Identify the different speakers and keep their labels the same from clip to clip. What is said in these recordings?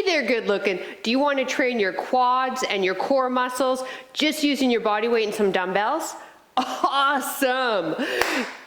Speaker 1: there, good looking. Do you want to train your quads and your core muscles just using your body weight and some dumbbells? Awesome.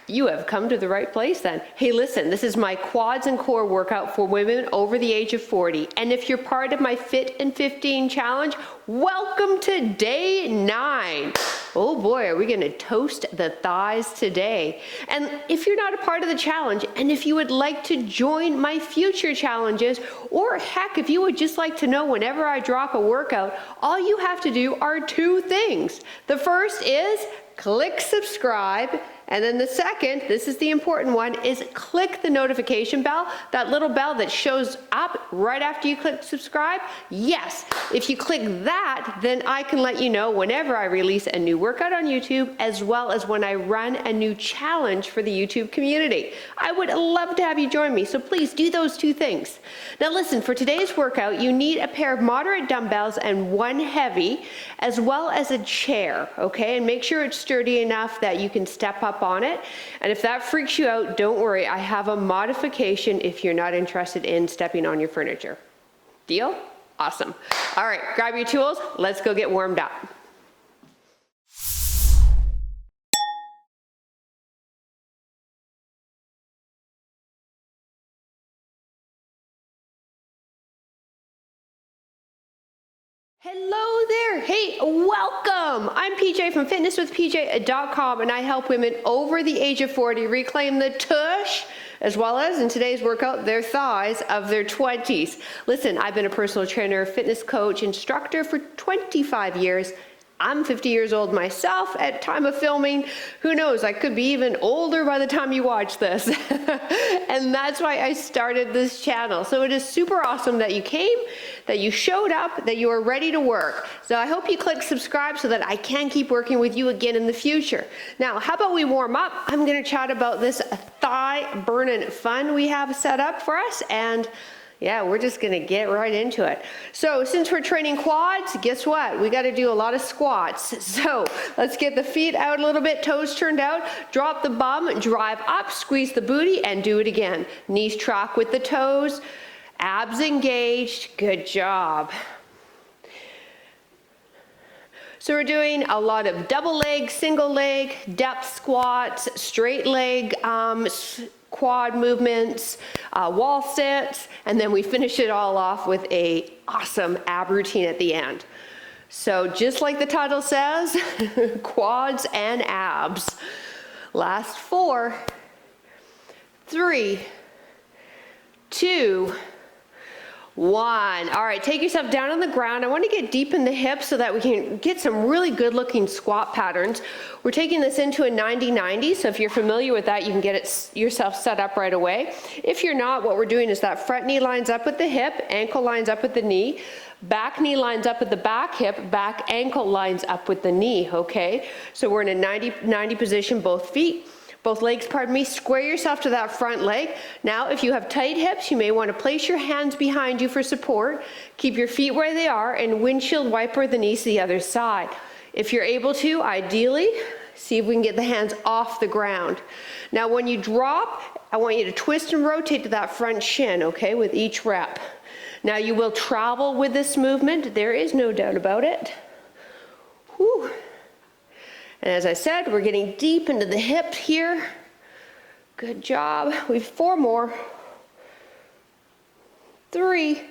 Speaker 1: You have come to the right place then. Hey, listen, this is my quads and core workout for women over the age of 40. And if you're part of my Fit in 15 challenge, welcome to day 9. Oh boy, are we gonna toast the thighs today. And if you're not a part of the challenge, and if you would like to join my future challenges, or heck, if you would just like to know whenever I drop a workout, all you have to do are 2 things. The first is click subscribe. And then the second, this is the important one, is click the notification bell, that little bell that shows up right after you click subscribe. Yes, if you click that, then I can let you know whenever I release a new workout on YouTube, as well as when I run a new challenge for the YouTube community. I would love to have you join me, so please do those 2 things. Now listen, for today's workout, you need a pair of moderate dumbbells and 1 heavy, as well as a chair, okay? And make sure it's sturdy enough that you can step up on it. And if that freaks you out, don't worry, I have a modification if you're not interested in stepping on your furniture. Deal? Awesome. All right, grab your tools, let's go get warmed up. Hello there. Hey, welcome. I'm PJ from fitnesswithpj.com, and I help women over the age of 40 reclaim the tush, as well as in today's workout, their thighs of their 20s. Listen, I've been a personal trainer, fitness coach, instructor for 25 years. I'm 50 years old myself at time of filming. Who knows, I could be even older by the time you watch this. And that's why I started this channel. So it is super awesome that you came, that you showed up, that you are ready to work. So I hope you click subscribe so that I can keep working with you again in the future. Now, how about we warm up? I'm gonna chat about this thigh burning fun we have set up for us, and yeah, we're just gonna get right into it. So since we're training quads, guess what? We gotta do a lot of squats. So let's get the feet out a little bit, toes turned out, drop the bum, drive up, squeeze the booty, and do it again. Knees track with the toes, abs engaged, good job. So we're doing a lot of double leg, single leg, depth squats, straight leg, quad movements, wall sits, and then we finish it all off with a awesome ab routine at the end. So just like the title says, quads and abs. Last 4, 3, 2, 1. All right, take yourself down on the ground. I want to get deep in the hips so that we can get some really good looking squat patterns. We're taking this into a 90-90, so if you're familiar with that, you can get it yourself set up right away. If you're not, what we're doing is that front knee lines up with the hip, ankle lines up with the knee, back knee lines up with the back hip, back ankle lines up with the knee, okay? So we're in a 90-90 position, both feet. Both legs, pardon me, square yourself to that front leg. Now, if you have tight hips, you may want to place your hands behind you for support. Keep your feet where they are and windshield wiper the knees to the other side. If you're able to, ideally, see if we can get the hands off the ground. Now, when you drop, I want you to twist and rotate to that front shin, okay, with each rep. Now, you will travel with this movement. There is no doubt about it. Whew. And as I said, we're getting deep into the hip here. Good job. We've 4 more. 3,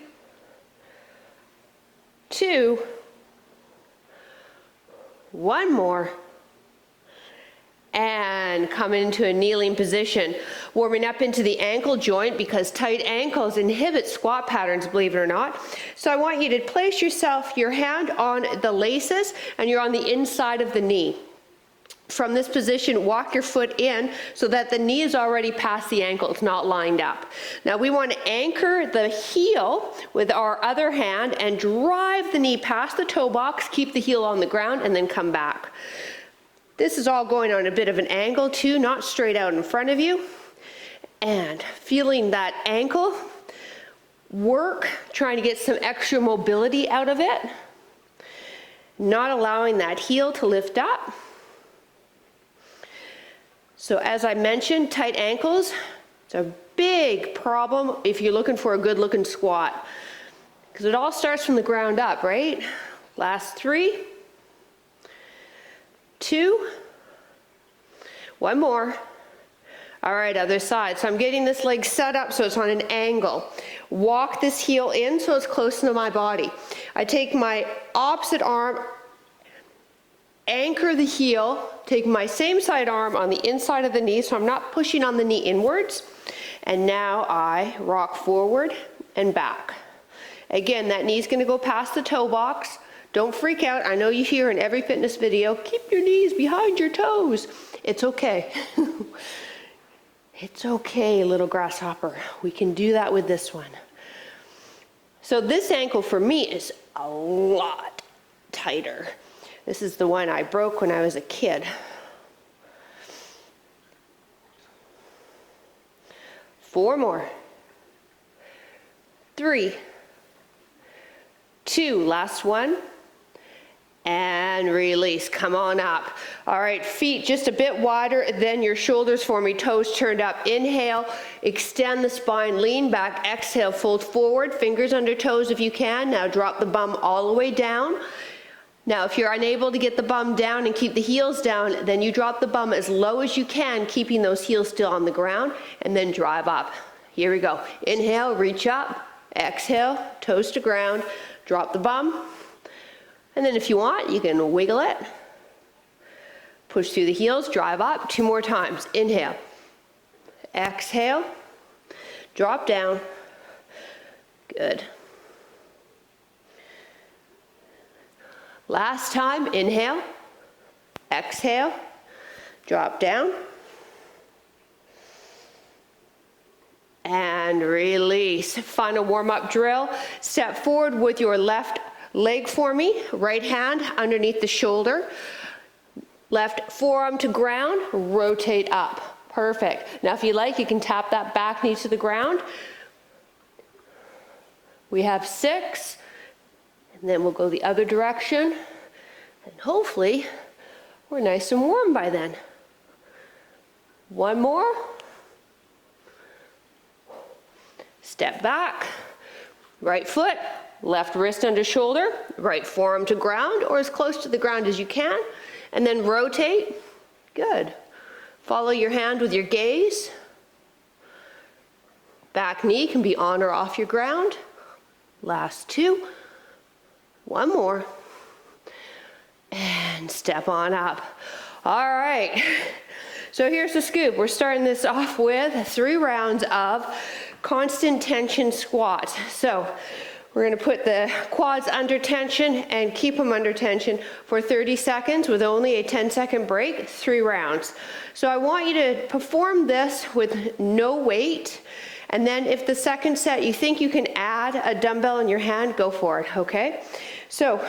Speaker 1: 2, 1 more. And come into a kneeling position. Warming up into the ankle joint because tight ankles inhibit squat patterns, believe it or not. So I want you to place your hand on the laces and you're on the inside of the knee. From this position, walk your foot in so that the knee is already past the ankle, it's not lined up. Now we want to anchor the heel with our other hand and drive the knee past the toe box, keep the heel on the ground, and then come back. This is all going on a bit of an angle too, not straight out in front of you. And feeling that ankle work, trying to get some extra mobility out of it. Not allowing that heel to lift up. So as I mentioned, tight ankles, it's a big problem if you're looking for a good looking squat. because it all starts from the ground up, right? Last 3, 2, 1 more. All right, other side. So I'm getting this leg set up so it's on an angle. Walk this heel in so it's close to my body. I take my opposite arm, anchor the heel, take my same side arm on the inside of the knee so I'm not pushing on the knee inwards. And now I rock forward and back. Again, that knee's gonna go past the toe box. Don't freak out. I know you hear in every fitness video, keep your knees behind your toes. It's okay. It's okay, little grasshopper. We can do that with this one. So this ankle for me is a lot tighter. This is the one I broke when I was a kid. 4 more. 3, 2, last one. And release, come on up. All right, feet just a bit wider than your shoulders for me, toes turned up. Inhale, extend the spine, lean back. Exhale, fold forward, fingers under toes if you can. Now drop the bum all the way down. Now, if you're unable to get the bum down and keep the heels down, then you drop the bum as low as you can, keeping those heels still on the ground, and then drive up. Here we go. Inhale, reach up. Exhale, toes to ground. Drop the bum. And then if you want, you can wiggle it. Push through the heels, drive up. 2 more times. Inhale. Exhale. Drop down. Good. Last time, inhale. Exhale. Drop down. And release. Final warm-up drill. Step forward with your left leg for me, right hand underneath the shoulder, left forearm to ground, rotate up. Perfect. Now if you like, you can tap that back knee to the ground. We have 6, and then we'll go the other direction, and hopefully we're nice and warm by then. 1 more. Step back, right foot, left wrist under shoulder, right forearm to ground or as close to the ground as you can, and then rotate. Good. Follow your hand with your gaze. Back knee can be on or off your ground. Last 2. 1 more. And step on up. All right. So here's the scoop. We're starting this off with 3 rounds of constant tension squats. So we're going to put the quads under tension and keep them under tension for 30 seconds with only a 10-second break, 3 rounds. So I want you to perform this with no weight. And then if the second set you think you can add a dumbbell in your hand, go for it, okay? So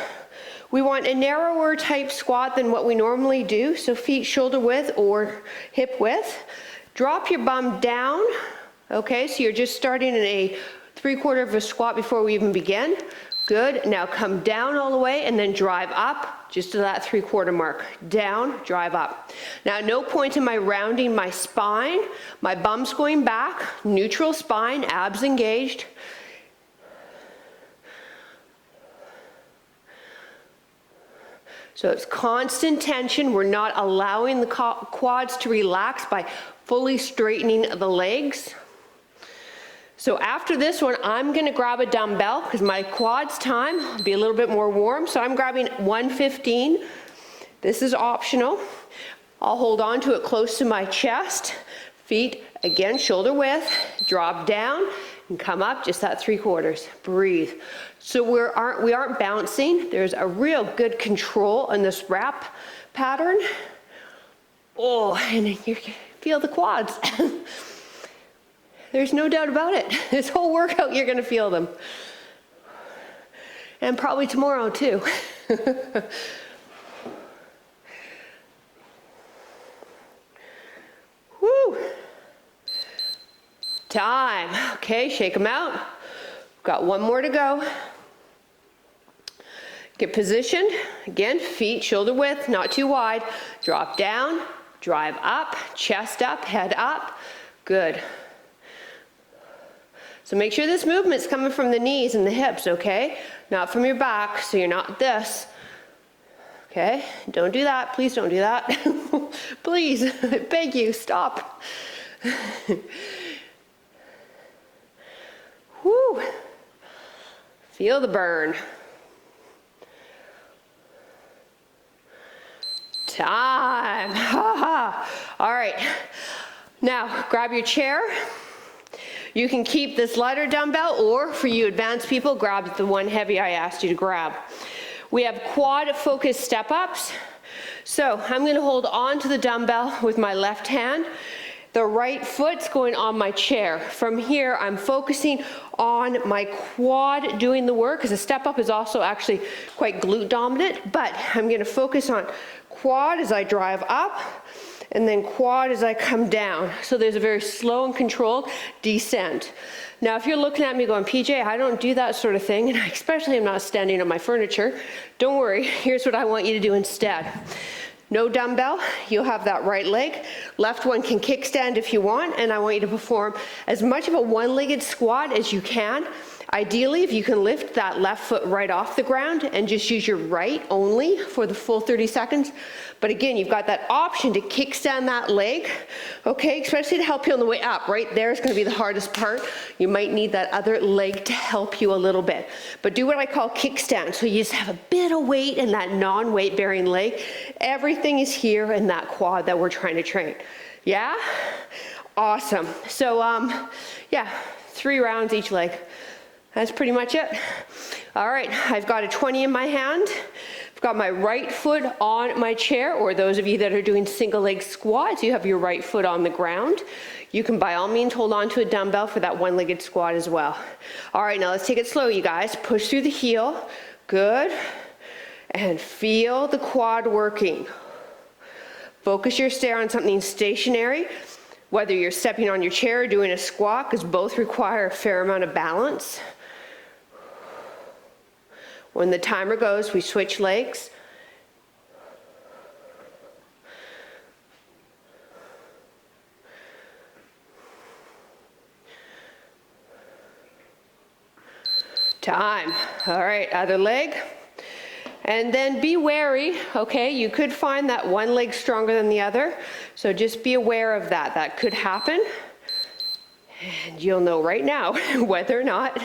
Speaker 1: we want a narrower type squat than what we normally do. So feet shoulder width or hip width. Drop your bum down, okay? So you're just starting in a 3/4 of a squat before we even begin. Good. Now come down all the way and then drive up just to that 3/4 mark. Down, drive up. Now at no point am I rounding my spine. My bum's going back, neutral spine, abs engaged. So it's constant tension. We're not allowing the quads to relax by fully straightening the legs. So after this one, I'm gonna grab a dumbbell because my quads time will be a little bit more warm. So I'm grabbing 115. This is optional. I'll hold on to it close to my chest. Feet, again, shoulder width. Drop down and come up just that 3/4. Breathe. So we aren't bouncing. There's a real good control in this wrap pattern. Oh, and you feel the quads. There's no doubt about it. This whole workout, you're gonna feel them. And probably tomorrow too. Woo! Time. Okay, shake them out. Got 1 more to go. Get positioned. Again, feet shoulder width, not too wide. Drop down, drive up, chest up, head up. Good. So make sure this movement's coming from the knees and the hips, okay? Not from your back, so you're not this. Okay, don't do that. Please don't do that. Please, I beg you, stop. Whew. Feel the burn. Time. All right, now grab your chair. You can keep this lighter dumbbell, or for you advanced people, grab the one heavy I asked you to grab. We have quad focused step ups. So I'm gonna hold on to the dumbbell with my left hand. The right foot's going on my chair. From here, I'm focusing on my quad doing the work, because a step up is also actually quite glute dominant, but I'm gonna focus on quad as I drive up, and then quad as I come down. So there's a very slow and controlled descent. Now, if you're looking at me going, PJ, I don't do that sort of thing, and I especially am not standing on my furniture, don't worry, here's what I want you to do instead. No dumbbell, you'll have that right leg. Left one can kickstand if you want, and I want you to perform as much of a one-legged squat as you can. Ideally, if you can lift that left foot right off the ground and just use your right only for the full 30 seconds. But again, you've got that option to kickstand that leg, okay? Especially to help you on the way up. Right there is gonna be the hardest part. You might need that other leg to help you a little bit. But do what I call kickstand. So you just have a bit of weight in that non-weight bearing leg. Everything is here in that quad that we're trying to train. Yeah? Awesome. So yeah, 3 rounds each leg. That's pretty much it. All right, I've got a 20 in my hand. I've got my right foot on my chair, or those of you that are doing single leg squats, you have your right foot on the ground. You can by all means hold on to a dumbbell for that one-legged squat as well. All right, now let's take it slow, you guys. Push through the heel, good. And feel the quad working. Focus your stare on something stationary, whether you're stepping on your chair or doing a squat, because both require a fair amount of balance. When the timer goes, we switch legs. Time. All right, other leg. And then be wary, okay? You could find that one leg stronger than the other, so just be aware of that. That could happen. And you'll know right now whether or not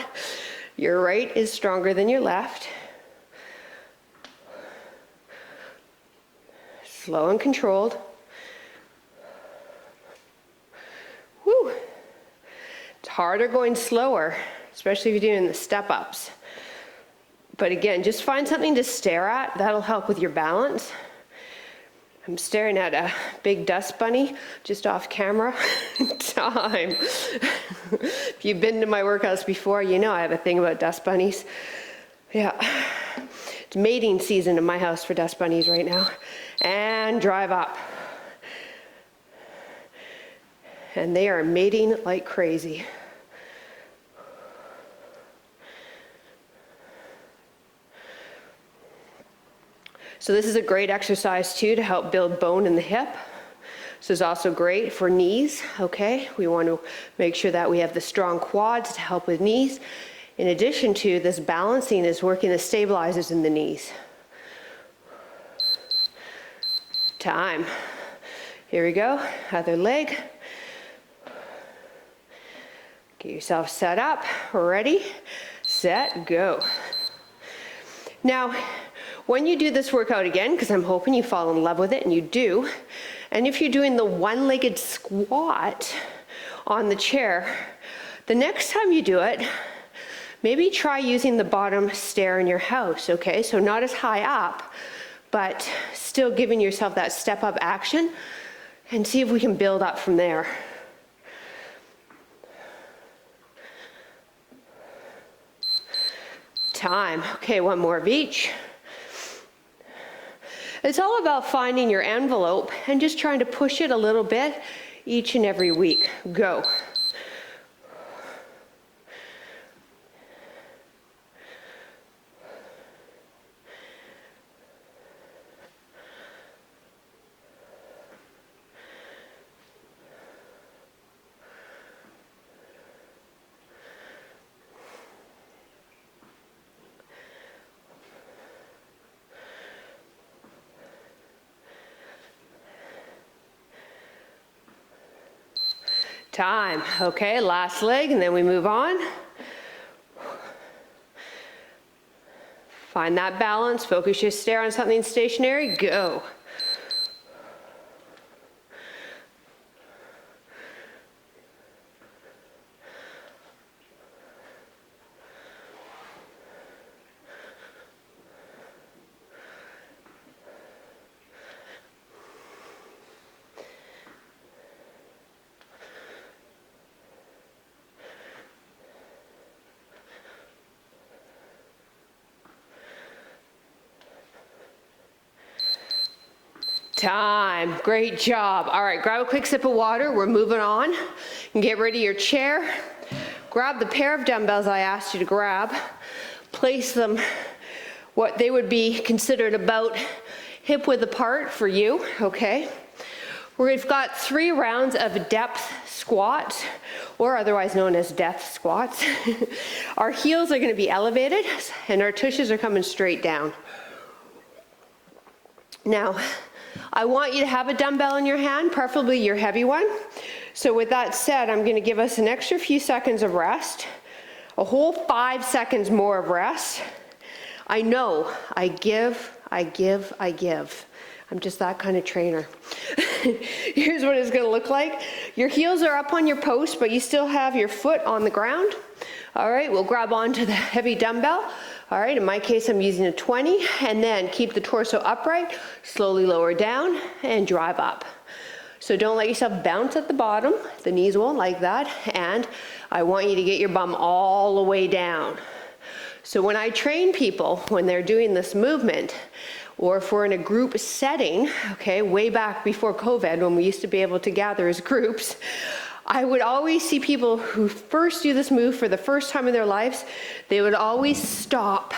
Speaker 1: your right is stronger than your left. Slow and controlled. Woo. It's harder going slower, especially if you're doing the step-ups. But again, just find something to stare at. That'll help with your balance. I'm staring at a big dust bunny just off camera. Time. If you've been to my workouts before, you know I have a thing about dust bunnies. Yeah. It's mating season in my house for dust bunnies right now. And drive up. And they are mating like crazy. So this is a great exercise too to help build bone in the hip. This is also great for knees, okay? We want to make sure that we have the strong quads to help with knees. In addition to this, balancing is working the stabilizers in the knees. Time. Here we go, other leg. Get yourself set up, ready, set, go. Now, when you do this workout again, because I'm hoping you fall in love with it, and you do, and if you're doing the one-legged squat on the chair, the next time you do it, maybe try using the bottom stair in your house, okay? So not as high up, but still giving yourself that step-up action, and see if we can build up from there. Time. Okay, one more of each. It's all about finding your envelope and just trying to push it a little bit each and every week. Go. Time. Okay, last leg, and then we move on. Find that balance, focus your stare on something stationary, go. Time. Great job. All right, grab a quick sip of water. We're moving on. And get rid of your chair. Grab the pair of dumbbells I asked you to grab. Place them what they would be considered about hip width apart for you, okay? We've got 3 rounds of depth squats, or otherwise known as death squats. Our heels are going to be elevated, and our tushes are coming straight down. Now, I want you to have a dumbbell in your hand, preferably your heavy one. So with that said, I'm going to give us an extra few seconds of rest, a whole 5 seconds more of rest. I know, I give. I'm just that kind of trainer. Here's what it's going to look like. Your heels are up on your post, but you still have your foot on the ground. All right, we'll grab onto the heavy dumbbell. All right, in my case, I'm using a 20, and then keep the torso upright, slowly lower down, and drive up. So don't let yourself bounce at the bottom. The knees won't like that, and I want you to get your bum all the way down. So when I train people, when they're doing this movement, or if we're in a group setting, okay, way back before COVID, when we used to be able to gather as groups, I would always see people who first do this move for the first time in their lives, they would always stop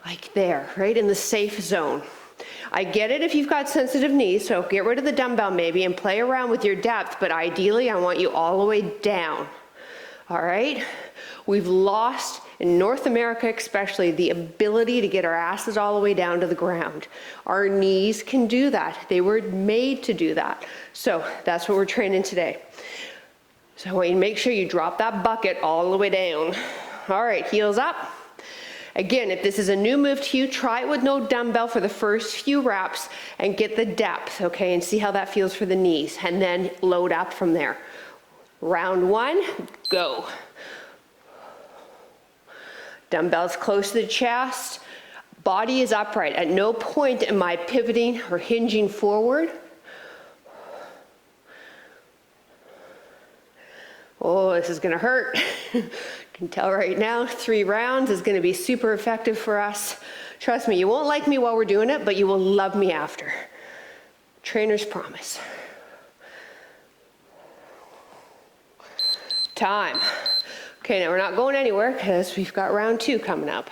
Speaker 1: like there, right, in the safe zone. I get it if you've got sensitive knees, so get rid of the dumbbell maybe and play around with your depth, but ideally I want you all the way down, all right? We've lost, in North America especially, the ability to get our asses all the way down to the ground. Our knees can do that. They were made to do that. So that's what we're training today. So I want you to make sure you drop that bucket all the way down. All right, heels up. Again, if this is a new move to you, try it with no dumbbell for the first few reps and get the depth, okay, and see how that feels for the knees, and then load up from there. Round 1, go. Dumbbells close to the chest. Body is upright. At no point am I pivoting or hinging forward. Oh, this is going to hurt. You can tell right now, 3 rounds is going to be super effective for us. Trust me, you won't like me while we're doing it, but you will love me after. Trainer's promise. Time. Okay, now we're not going anywhere because we've got round 2 coming up.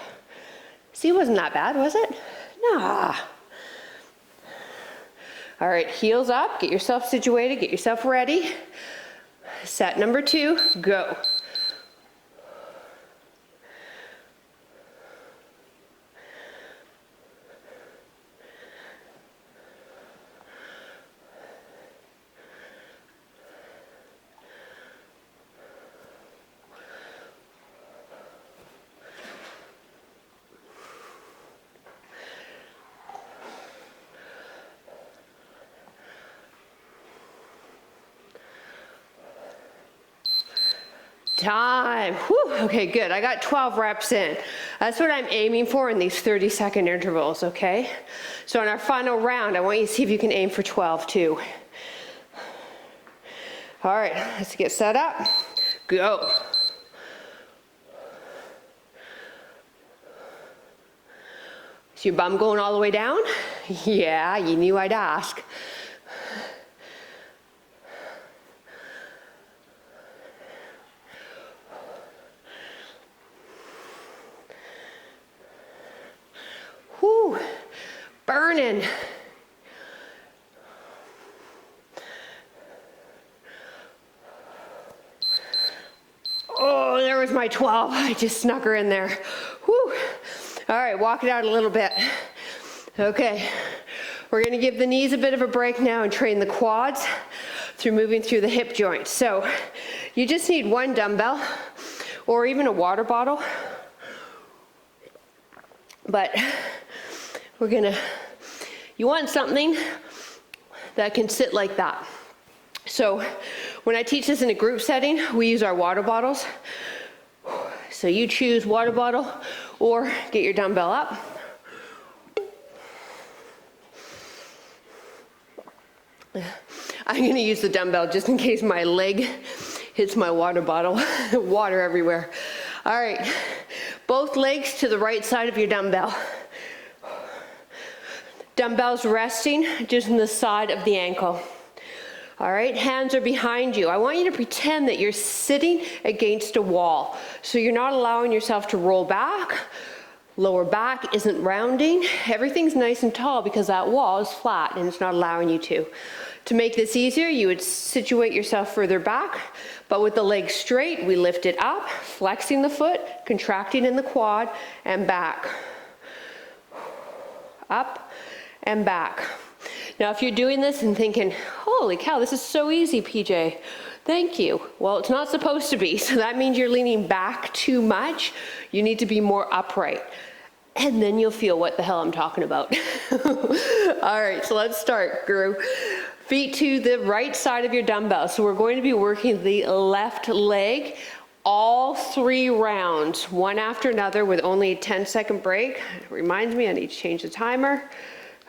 Speaker 1: See, it wasn't that bad, was it? Nah. All right, heels up, get yourself situated, get yourself ready. Set number 2, go. Time. Whew. Okay, good. I got 12 reps in. That's what I'm aiming for in these 30-second intervals, okay? So in our final round, I want you to see if you can aim for 12 too. All right, let's get set up. Go. Is your bum going all the way down? Yeah, you knew I'd ask. Whew, burning. Oh, there was my 12. I just snuck her in there. Whew. All right, walk it out a little bit. Okay, we're gonna give the knees a bit of a break now and train the quads. through moving through the hip joint. So you just need one dumbbell or even a water bottle. But you want something that can sit like that. So when I teach this in a group setting, we use our water bottles. So you choose water bottle or get your dumbbell up. I'm going to use the dumbbell just in case my leg hits my water bottle. Water everywhere. All right, both legs to the right side of your dumbbell. Dumbbells resting just on the side of the ankle. All right, hands are behind you. I want you to pretend that you're sitting against a wall. So you're not allowing yourself to roll back. Lower back isn't rounding. Everything's nice and tall because that wall is flat and it's not allowing you to. To make this easier, you would situate yourself further back, but with the legs straight, we lift it up, flexing the foot, contracting in the quad, and back. Up and back. Now, if you're doing this and thinking, holy cow, this is so easy, PJ. Thank you. Well, it's not supposed to be, so that means you're leaning back too much. You need to be more upright. And then you'll feel what the hell I'm talking about. All right, so let's start, Guru. Feet to the right side of your dumbbell. So we're going to be working the left leg all 3 rounds, one after another with only a 10-second break. It reminds me I need to change the timer.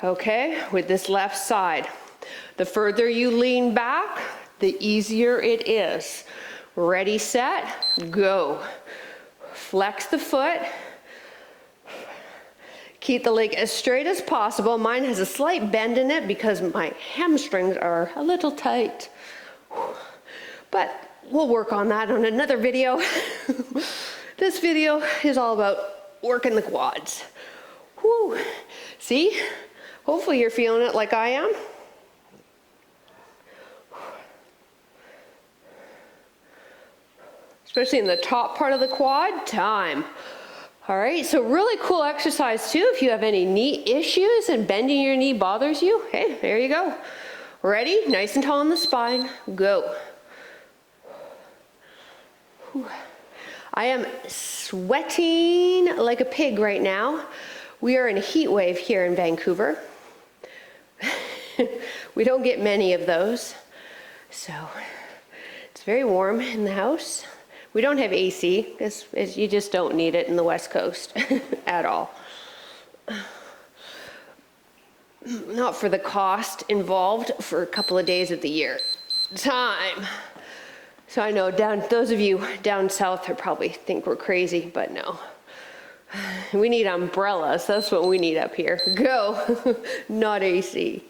Speaker 1: Okay, with this left side. The further you lean back, the easier it is. Ready, set, go. Flex the foot. Keep the leg as straight as possible. Mine has a slight bend in it because my hamstrings are a little tight. But we'll work on that on another video. This video is all about working the quads. Whew. See? Hopefully you're feeling it like I am. Especially in the top part of the quad, time. All right, so really cool exercise too. If you have any knee issues and bending your knee bothers you, hey, there you go. Ready? Nice and tall on the spine. Go. Whew. I am sweating like a pig right now. We are in a heat wave here in Vancouver. We don't get many of those. So it's very warm in the house. We don't have AC because you just don't need it in the West Coast at all. Not for the cost involved for a couple of days of the year. Time. So I know those of you down south probably think we're crazy, but no. We need umbrellas. That's what we need up here. Go. Not AC.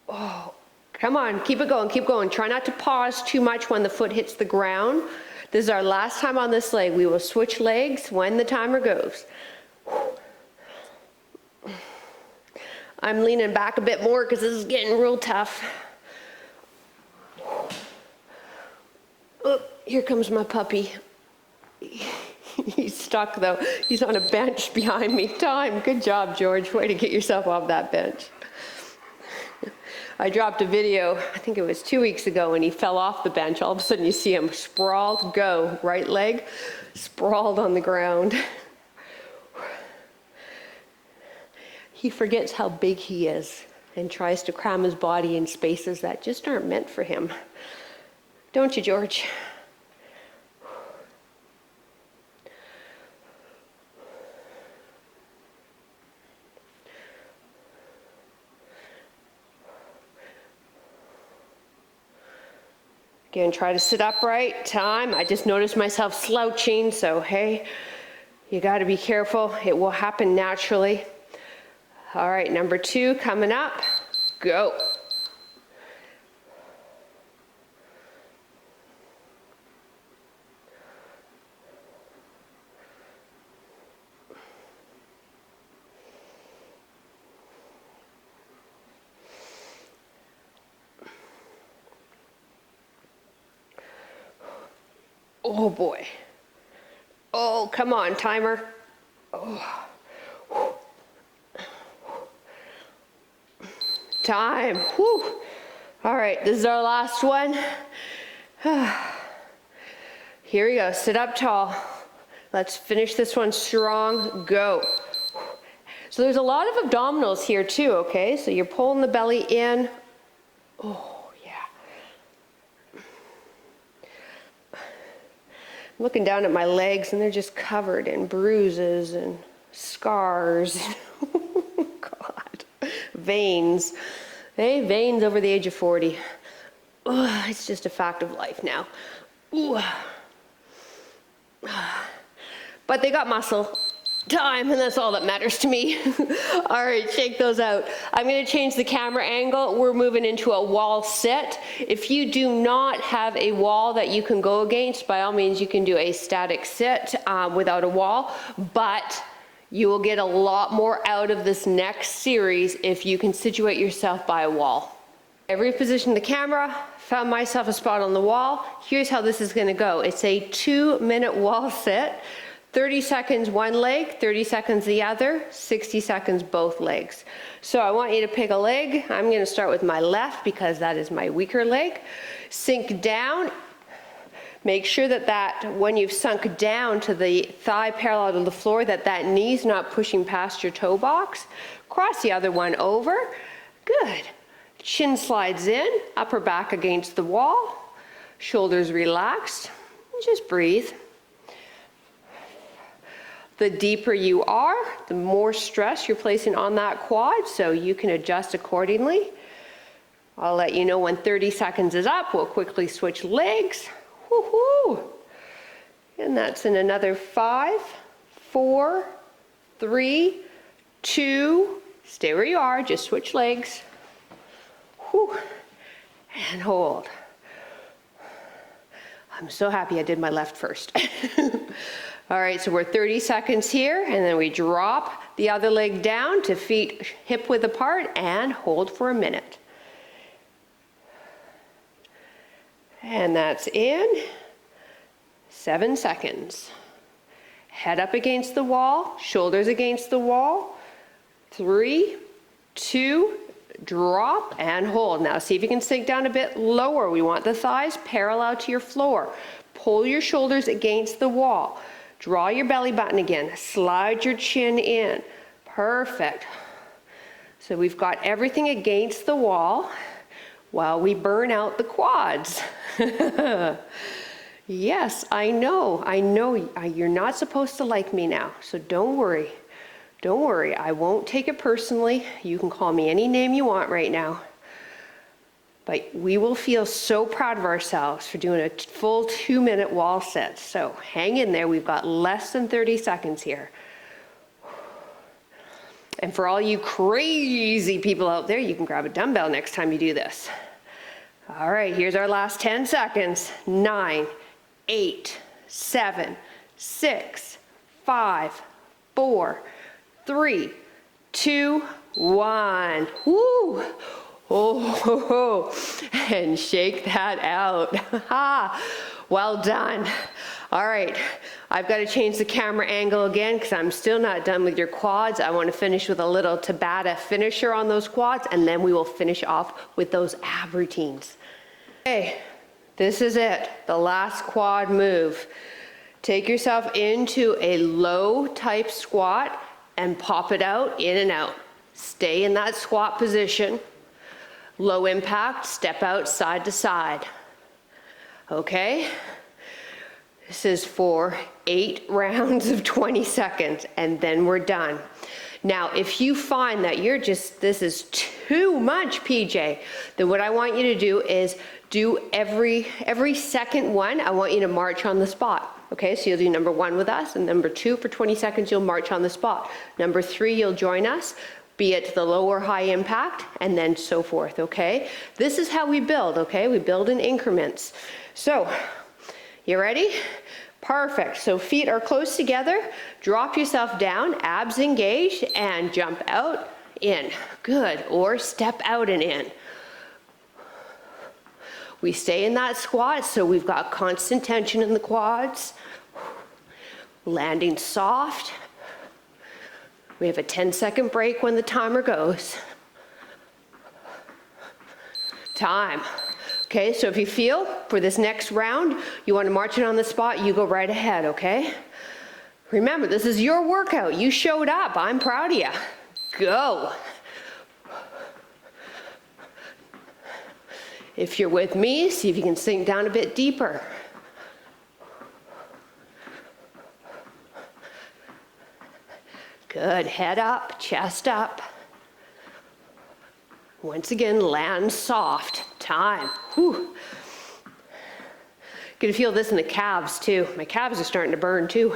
Speaker 1: Oh. Come on, keep it going, keep going. Try not to pause too much when the foot hits the ground. This is our last time on this leg. We will switch legs when the timer goes. I'm leaning back a bit more because this is getting real tough. Oh, here comes my puppy. He's stuck though. He's on a bench behind me. Time. Good job, George. Way to get yourself off that bench. I dropped a video, I think it was 2 weeks ago, and he fell off the bench. All of a sudden you see him sprawled, go, right leg, sprawled on the ground. He forgets how big he is and tries to cram his body in spaces that just aren't meant for him. Don't you, George? Again, try to sit upright. Time. I just noticed myself slouching, so hey, you got to be careful. It will happen naturally. All right, number 2 coming up. Go. Oh boy. Oh, come on, timer. Oh. time. Whew. All right, this is our last one. Here we go, sit up tall. Let's finish this one strong, go. So there's a lot of abdominals here too, okay? So you're pulling the belly in. Oh, yeah. I'm looking down at my legs and they're just covered in bruises and scars. God, veins. Hey, veins over the age of 40. Ugh, it's just a fact of life now. Ooh. But they got muscle. Time, and that's all that matters to me. All right, shake those out. I'm going to change the camera angle. We're moving into a wall sit. If you do not have a wall that you can go against, by all means, you can do a static sit without a wall, but you will get a lot more out of this next series if you can situate yourself by a wall. I repositioned the camera, found myself a spot on the wall. Here's how this is going to go. It's a 2-minute wall sit. 30 seconds one leg, 30 seconds the other, 60 seconds both legs. So I want you to pick a leg. I'm going to start with my left because that is my weaker leg. Sink down. Make sure that when you've sunk down to the thigh parallel to the floor, that knee's not pushing past your toe box. Cross the other one over. Good. Chin slides in, upper back against the wall. Shoulders relaxed. Just breathe. The deeper you are, the more stress you're placing on that quad, so you can adjust accordingly. I'll let you know when 30 seconds is up. We'll quickly switch legs. Woohoo! And that's in another 5, 4, 3, 2. Stay where you are, just switch legs. Whew. And hold. I'm so happy I did my left first. All right, so we're 30 seconds here, and then we drop the other leg down to feet hip width apart and hold for a minute. And that's in 7 seconds. Head up against the wall, shoulders against the wall. 3, 2, drop and hold. Now see if you can sink down a bit lower. We want the thighs parallel to your floor. Pull your shoulders against the wall. Draw your belly button again. Slide your chin in. Perfect. So we've got everything against the wall while we burn out the quads. Yes, I know. You're not supposed to like me now, so don't worry. Don't worry, I won't take it personally. You can call me any name you want right now. But we will feel so proud of ourselves for doing a full 2-minute wall sit. So hang in there, we've got less than 30 seconds here. And for all you crazy people out there, you can grab a dumbbell next time you do this. All right, here's our last 10 seconds. 9, 8, 7, 6, 5, 4, 3, 2, 1. Woo! Oh, and shake that out. Well done. All right, I've got to change the camera angle again because I'm still not done with your quads. I want to finish with a little Tabata finisher on those quads, and then we will finish off with those ab routines. Okay, this is it, the last quad move. Take yourself into a low type squat and pop it out, in and out. Stay in that squat position. Low impact, step out side to side. Okay? This is for 8 rounds of 20 seconds, and then we're done. Now, if you find that this is too much, PJ, then what I want you to do is do every second one, I want you to march on the spot. Okay, so you'll do number 1 with us, and number 2 for 20 seconds, you'll march on the spot. Number 3, you'll join us, be it the low or high impact, and then so forth, okay? This is how we build, okay? We build in increments. So, you ready? Perfect. So feet are close together. Drop yourself down, abs engaged, and jump out, in. Good. Or step out and in. We stay in that squat, so we've got constant tension in the quads. Landing soft. We have a 10-second break when the timer goes. Time. Okay, so if you feel for this next round, you want to march it on the spot, you go right ahead, okay? Remember, this is your workout. You showed up. I'm proud of you. Go. If you're with me, see if you can sink down a bit deeper. Good. Head up, chest up. Once again, land soft. Time. Whew. Gonna feel this in the calves too. My calves are starting to burn too.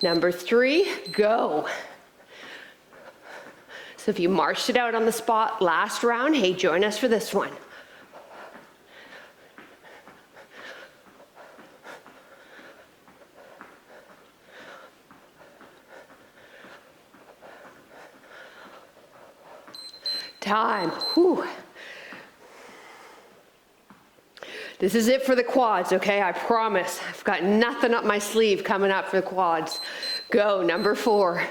Speaker 1: Number 3, go. So if you marched it out on the spot last round, hey, join us for this one. Time. Whew. This is it for the quads, okay? I promise. I've got nothing up my sleeve coming up for the quads. Go, number 4.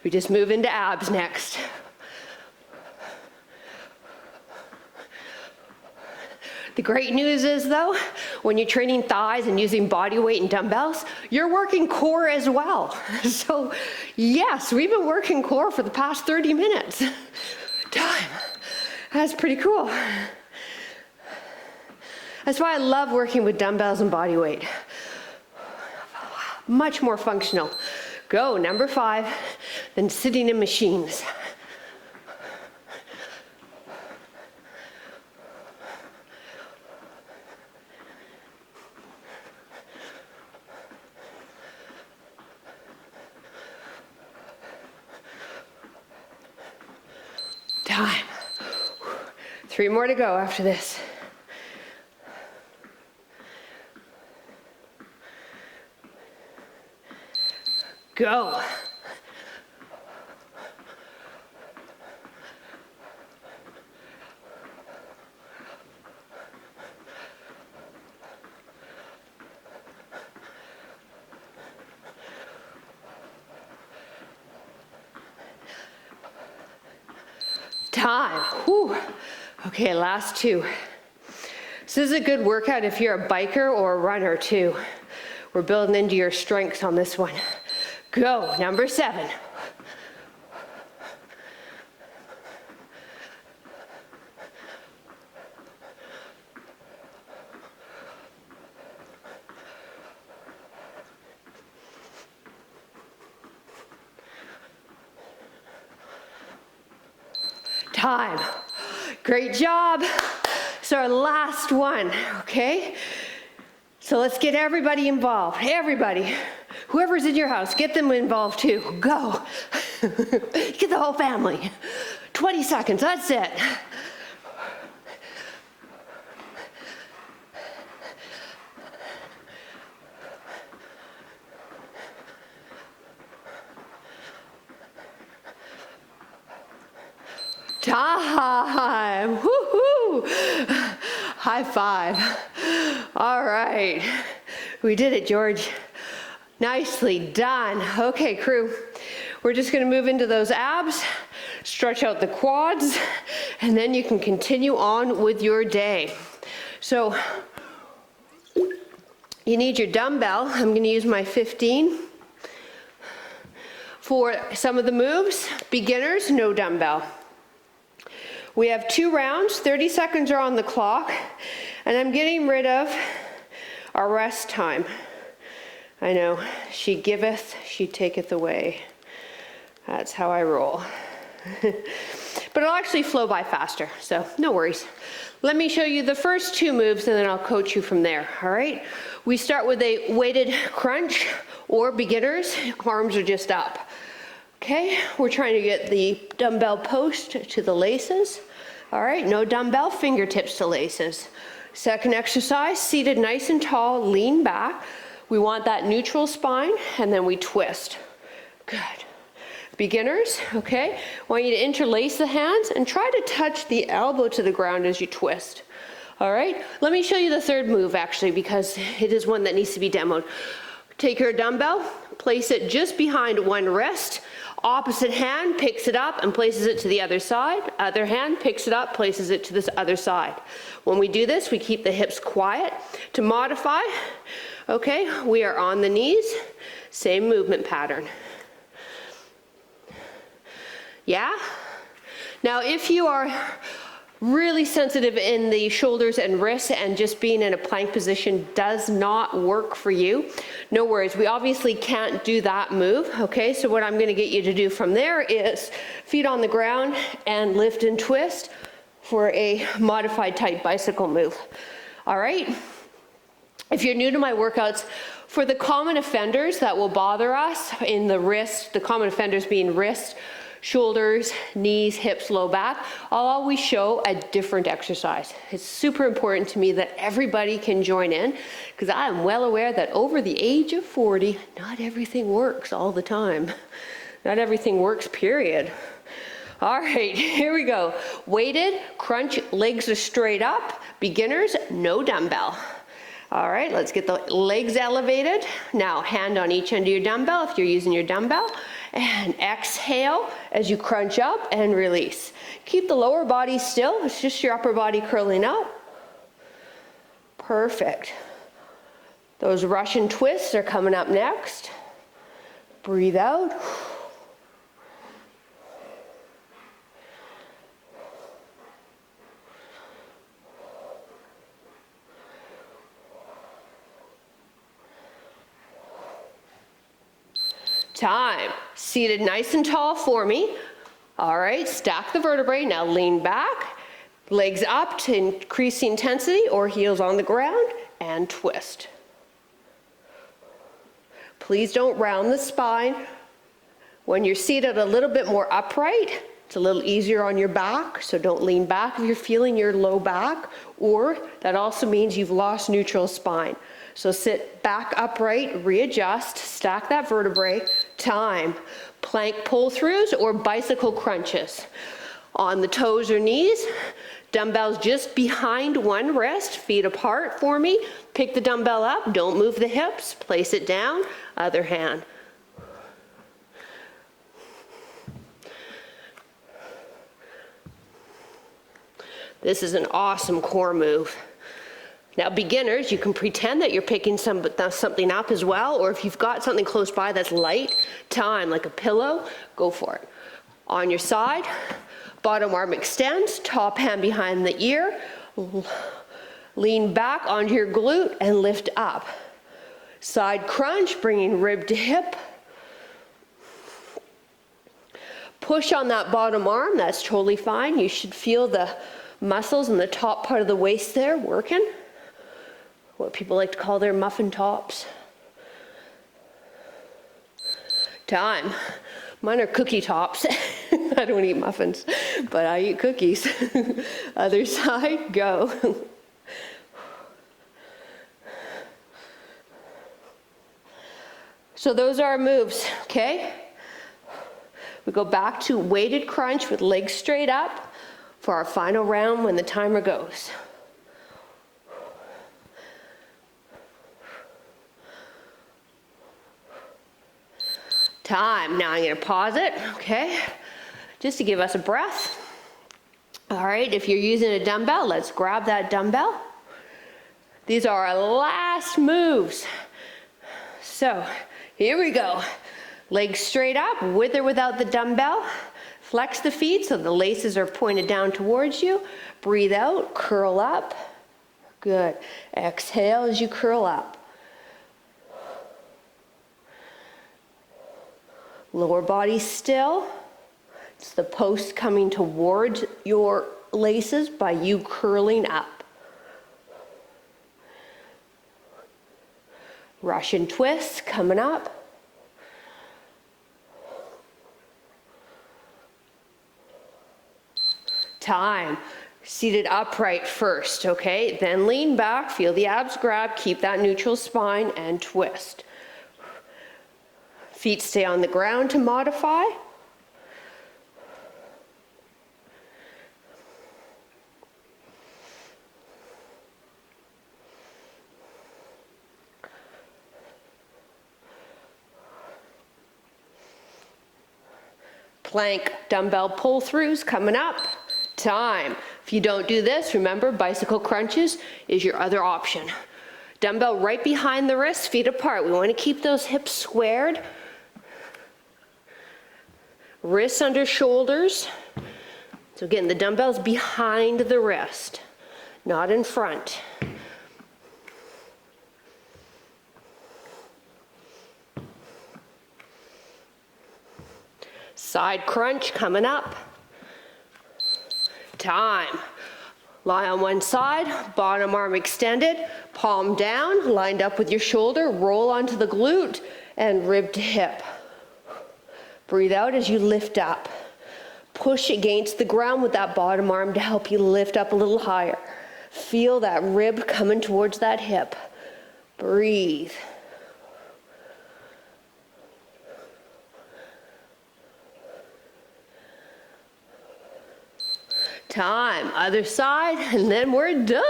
Speaker 1: We just move into abs next. The great news is though, when you're training thighs and using body weight and dumbbells, you're working core as well. So yes, we've been working core for the past 30 minutes. Time. That's pretty cool. That's why I love working with dumbbells and body weight. Much more functional. Go, number 5, than sitting in machines. Time. 3 more to go after this. Go. Time. Whew. Okay, last 2. This is a good workout if you're a biker or a runner too. We're building into your strengths on this one. Go, number 7. Time. Great job. So our last one, okay? So let's get everybody involved. Everybody. Whoever's in your house, get them involved too. Go. Get the whole family. 20 seconds, that's it. Time. Woo-hoo. High five. All right. We did it, George. Nicely done. Okay, crew. We're just going to move into those abs, stretch out the quads, and then you can continue on with your day. So you need your dumbbell. I'm going to use my 15. For some of the moves, beginners, no dumbbell. We have 2 rounds, 30 seconds are on the clock, and I'm getting rid of our rest time. I know, she giveth, she taketh away. That's how I roll. But it'll actually flow by faster, so no worries. Let me show you the first 2 moves and then I'll coach you from there, all right? We start with a weighted crunch, or beginners, arms are just up. Okay, we're trying to get the dumbbell post to the laces. All right, no dumbbell, fingertips to laces. Second exercise, seated nice and tall, lean back. We want that neutral spine, and then we twist. Good. Beginners, okay, I want you to interlace the hands and try to touch the elbow to the ground as you twist. All right, let me show you the third move actually, because it is one that needs to be demoed. Take your dumbbell, place it just behind one wrist. Opposite hand picks it up and places it to the other side. Other hand picks it up, places it to this other side. When we do this, we keep the hips quiet. To modify, okay, we are on the knees, same movement pattern. Yeah? Now, if you are really sensitive in the shoulders and wrists and just being in a plank position does not work for you, no worries. We obviously can't do that move, okay? So what I'm gonna get you to do from there is feet on the ground and lift and twist for a modified type bicycle move. All right? If you're new to my workouts, for the common offenders that will bother us in the wrist, the common offenders being wrist, shoulders, knees, hips, low back, I'll always show a different exercise. It's super important to me that everybody can join in, because I am well aware that over the age of 40, not everything works all the time. Not everything works, period. All right, here we go. Weighted, crunch, legs are straight up. Beginners, no dumbbell. All right, let's get the legs elevated. Now, hand on each end of your dumbbell if you're using your dumbbell. And exhale as you crunch up and release. Keep the lower body still. It's just your upper body curling up. Perfect. Those Russian twists are coming up next. Breathe out. Time. Seated nice and tall for me. All right, stack the vertebrae. Now lean back, legs up to increase the intensity, or heels on the ground, and twist. Please don't round the spine. When you're seated a little bit more upright, it's a little easier on your back, so don't lean back if you're feeling your low back, or that also means you've lost neutral spine. So sit back upright, readjust, stack that vertebrae. Time. Plank pull-throughs or bicycle crunches. On the toes or knees, dumbbells just behind one wrist, feet apart for me. Pick the dumbbell up, don't move the hips, place it down, other hand. This is an awesome core move. Now, beginners, you can pretend that you're picking something up as well, or if you've got something close by that's light, time, like a pillow, go for it. On your side, bottom arm extends, top hand behind the ear, lean back onto your glute and lift up. Side crunch, bringing rib to hip. Push on that bottom arm, that's totally fine. You should feel the muscles in the top part of the waist there working. What people like to call their muffin tops. Time. Mine are cookie tops. I don't eat muffins, but I eat cookies. Other side, go. So those are our moves, okay? We go back to weighted crunch with legs straight up for our final round when the timer goes. Time. Now I'm going to pause it, okay, just to give us a breath. All right, if you're using a dumbbell, let's grab that dumbbell. These are our last moves. So here we go. Legs straight up, with or without the dumbbell. Flex the feet so the laces are pointed down towards you. Breathe out, curl up. Good. Exhale as you curl up. Lower body still. It's the post coming towards your laces by you curling up. Russian twists coming up. Time. Seated upright first, okay? Then lean back, feel the abs grab, keep that neutral spine, and twist. Feet stay on the ground to modify. Plank dumbbell pull-throughs coming up. Time. If you don't do this, remember, bicycle crunches is your other option. Dumbbell right behind the wrists, feet apart. We want to keep those hips squared. Wrists under shoulders. So again, the dumbbell's behind the wrist, not in front. Side crunch coming up. Time. Lie on one side, bottom arm extended, palm down, lined up with your shoulder, roll onto the glute, and rib to hip. Breathe out as you lift up. Push against the ground with that bottom arm to help you lift up a little higher. Feel that rib coming towards that hip. Breathe. Time, other side, and then we're done.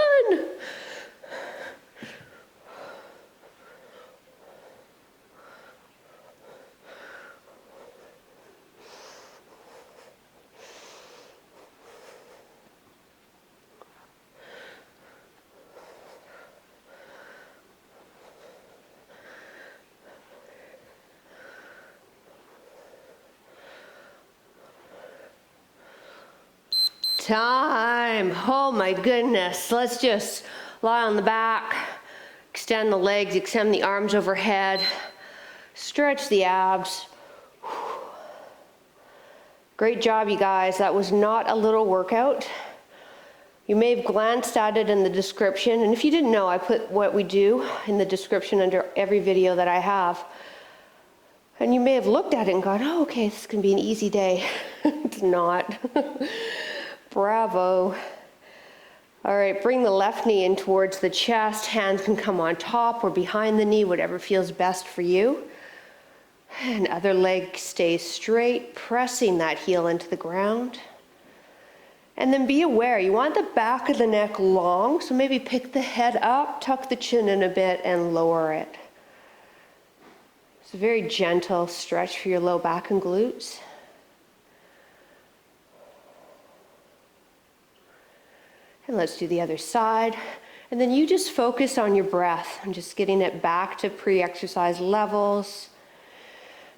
Speaker 1: Time. Oh my goodness. Let's just lie on the back, extend the legs, extend the arms overhead, stretch the abs. Great job, you guys. That was not a little workout. You may have glanced at it in the description, and if you didn't know, I put what we do in the description under every video that I have. And you may have looked at it and gone, oh, okay, this is going to be an easy day. It's not. Bravo. All right, bring the left knee in towards the chest. Hands can come on top or behind the knee, whatever feels best for you. And other leg stays straight, pressing that heel into the ground. And then be aware, you want the back of the neck long, so maybe pick the head up, tuck the chin in a bit, and lower it. It's a very gentle stretch for your low back and glutes. And let's do the other side. And then you just focus on your breath and just getting it back to pre-exercise levels.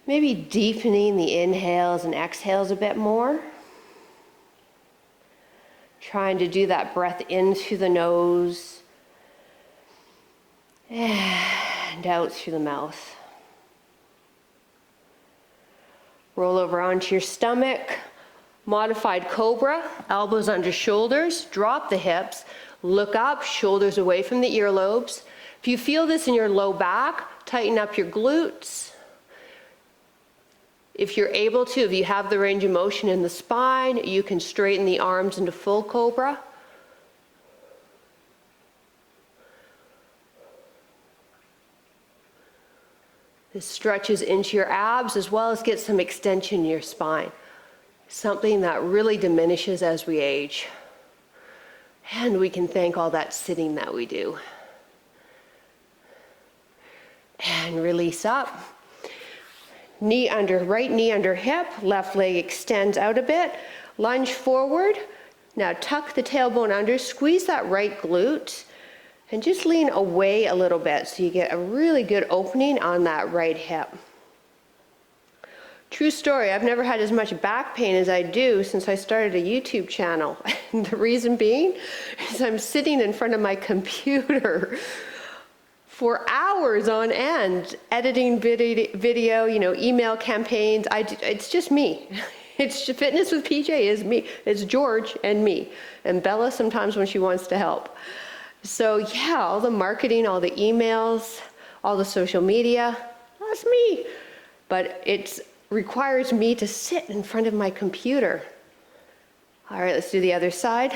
Speaker 1: Maybe deepening the inhales and exhales a bit more. Trying to do that breath in through the nose and out through the mouth. Roll over onto your stomach. Modified cobra, elbows under shoulders, drop the hips, look up, shoulders away from the earlobes. If you feel this in your low back, tighten up your glutes. If you're able to, if you have the range of motion in the spine, you can straighten the arms into full cobra. This stretches into your abs as well as gets some extension in your spine. Something that really diminishes as we age. And we can thank all that sitting that we do. And release up. Knee under, right knee under hip, left leg extends out a bit. Lunge forward. Now tuck the tailbone under, squeeze that right glute, and just lean away a little bit so you get a really good opening on that right hip. True story, I've never had as much back pain as I do since I started a YouTube channel. And the reason being is I'm sitting in front of my computer for hours on end, editing video, email campaigns. It's just me. It's Fitness with PJ is me. It's George and me. And Bella sometimes when she wants to help. So yeah, all the marketing, all the emails, all the social media, that's me. But it requires me to sit in front of my computer. All right, let's do the other side.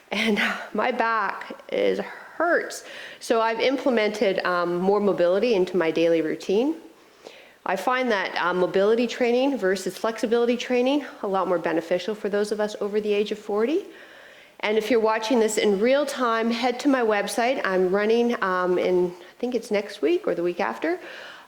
Speaker 1: And my back hurts. So I've implemented more mobility into my daily routine. I find that mobility training versus flexibility training a lot more beneficial for those of us over the age of 40. And if you're watching this in real time, head to my website. I'm running in think it's next week or the week after,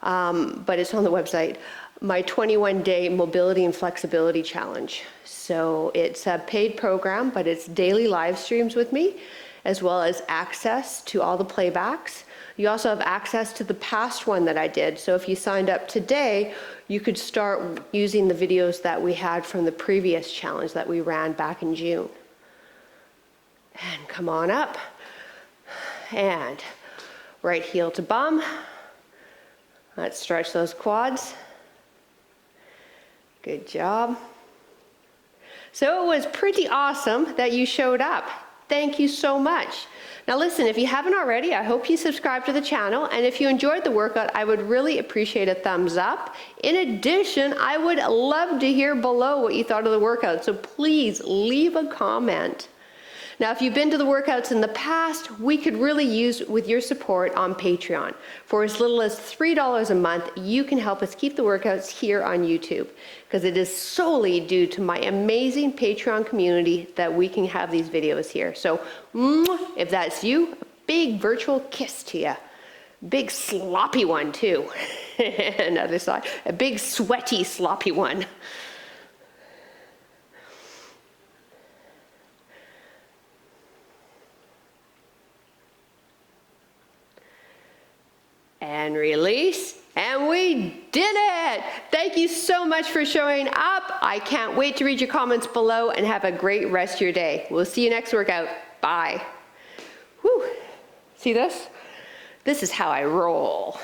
Speaker 1: but it's on the website, my 21-day mobility and flexibility challenge. So it's a paid program, but it's daily live streams with me, as well as access to all the playbacks. You also have access to the past one that I did. So if you signed up today, you could start using the videos that we had from the previous challenge that we ran back in June. And come on up. And right heel to bum. Let's stretch those quads. Good job. So it was pretty awesome that you showed up. Thank you so much. Now listen, if you haven't already, I hope you subscribe to the channel, and if you enjoyed the workout, I would really appreciate a thumbs up. In addition, I would love to hear below what you thought of the workout, so please leave a comment. Now, if you've been to the workouts in the past, we could really use with your support on Patreon. For as little as $3 a month, you can help us keep the workouts here on YouTube, because it is solely due to my amazing Patreon community that we can have these videos here. So, if that's you, a big virtual kiss to you. Big sloppy one too. Another side, a big sweaty sloppy one. And release, and we did it! Thank you so much for showing up. I can't wait to read your comments below, and have a great rest of your day. We'll see you next workout. Bye. Whew. See this? This is how I roll.